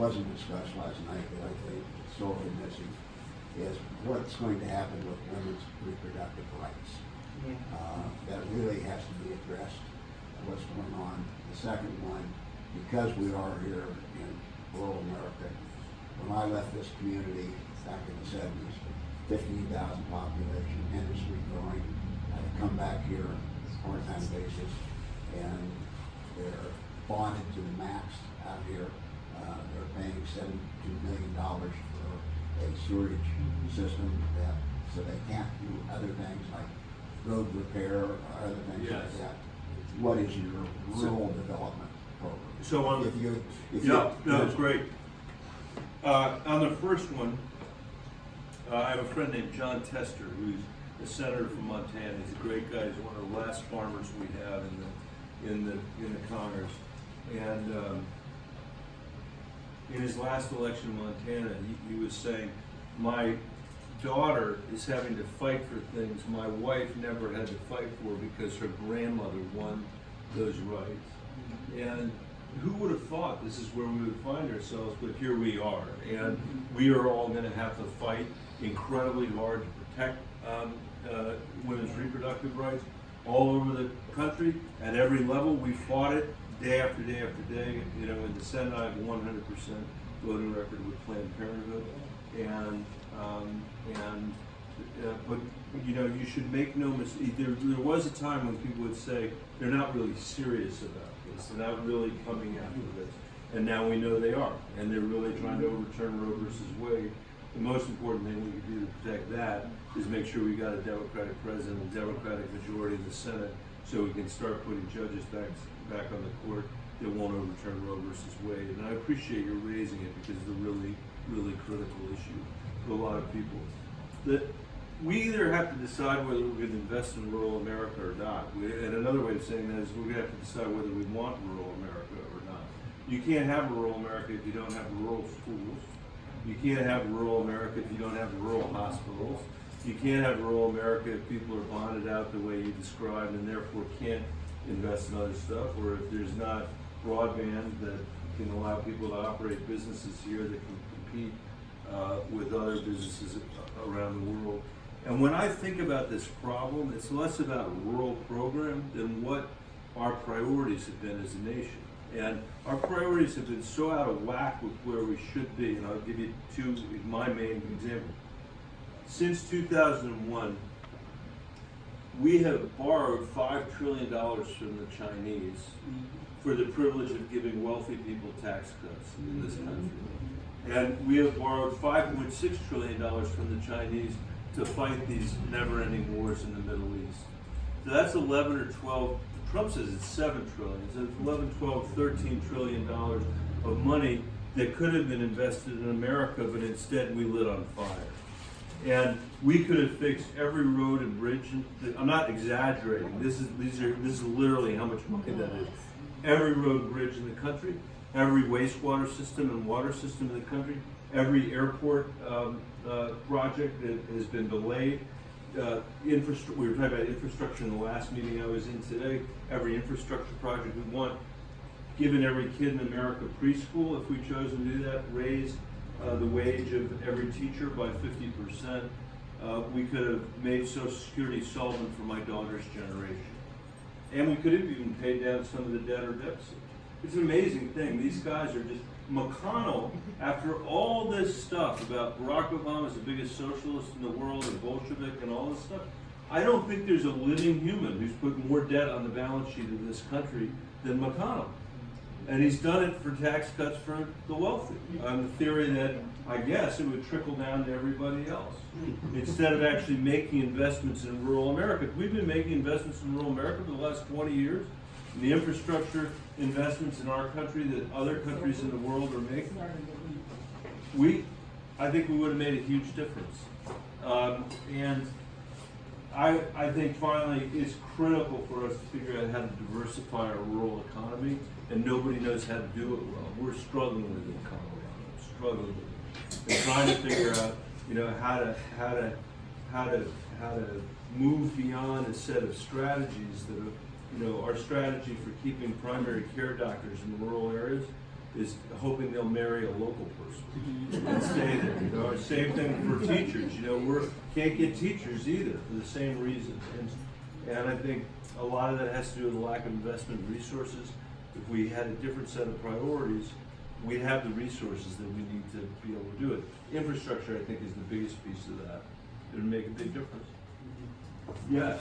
wasn't discussed last night that I think is sorely missing is what's going to happen with women's reproductive rights. That really has to be addressed, what's going on. The second one, because we are here in rural America, when I left this community back in the 70s, 15,000 population, industry growing, I've come back here on a part-time basis, and they're bonded to the max out here. They're paying $72 million for a sewage system so they can't do other things like road repair or other things like that. What is your rural development program? So on it's great. On the first one, I have a friend named John Tester, who's a senator from Montana. He's a great guy. He's one of the last farmers we have in the Congress. And in his last election in Montana, he was saying, my daughter is having to fight for things my wife never had to fight for because her grandmother won those rights. And who would have thought this is where we would find ourselves, but here we are. And we are all going to have to fight incredibly hard to protect women's reproductive rights all over the country at every level. We fought it day after day after day. You know, in the Senate, I have 100% voting record with Planned Parenthood, but you know, you should make no mistake. There was a time when people would say they're not really serious about this, they're not really coming after this, and now we know they are, and they're really trying to overturn Roe versus Wade. The most important thing we can do to protect that is make sure we got a Democratic president, a Democratic majority in the Senate, so we can start putting judges back on the court that won't overturn Roe versus Wade. And I appreciate you raising it because it's a really, really critical issue for a lot of people. That we either have to decide whether we're going to invest in rural America or not. And another way of saying that is we're going to have to decide whether we want rural America or not. You can't have rural America if you don't have rural schools. You can't have rural America if you don't have rural hospitals. You can't have rural America if people are bonded out the way you described and therefore can't invest in other stuff, or if there's not broadband that can allow people to operate businesses here that can compete with other businesses around the world. And when I think about this problem, it's less about a rural program than what our priorities have been as a nation. And our priorities have been so out of whack with where we should be, and I'll give you my main example. Since 2001, we have borrowed $5 trillion from the Chinese for the privilege of giving wealthy people tax cuts in this country. And we have borrowed $5.6 trillion from the Chinese to fight these never-ending wars in the Middle East. So that's 11 or 12, Trump says it's 7 trillion, so it's 11, 12, 13 trillion dollars of money that could have been invested in America, but instead we lit on fire. And we could have fixed every road and bridge. I'm not exaggerating. This is literally how much money that is. Every road, bridge in the country, every wastewater system and water system in the country, every airport project that has been delayed. We were talking about infrastructure in the last meeting I was in today. Every infrastructure project we want, given every kid in America preschool, if we chose to do that, raise the wage of every teacher by 50%. We could have made Social Security solvent for my daughter's generation. And we could have even paid down some of the debt or deficit. It's an amazing thing. These guys are just, McConnell, after all this stuff about Barack Obama's the biggest socialist in the world and Bolshevik and all this stuff, I don't think there's a living human who's put more debt on the balance sheet of this country than McConnell. And he's done it for tax cuts for the wealthy, on the theory that, I guess, it would trickle down to everybody else, instead of actually making investments in rural America. We've been making investments in rural America for the last 20 years. The infrastructure investments in our country that other countries in the world are making, I think we would have made a huge difference. And I think finally it's critical for us to figure out how to diversify our rural economy, and nobody knows how to do it well. We're struggling with the economy, struggling with it, and trying to figure out, you know, how to move beyond a set of strategies that are, you know, our strategy for keeping primary care doctors in rural areas is hoping they'll marry a local person and stay there. You know, same thing for teachers. You know, can't get teachers either for the same reasons. And I think a lot of that has to do with the lack of investment in resources. If we had a different set of priorities, we'd have the resources that we need to be able to do it. Infrastructure, I think, is the biggest piece of that. It would make a big difference. Yes.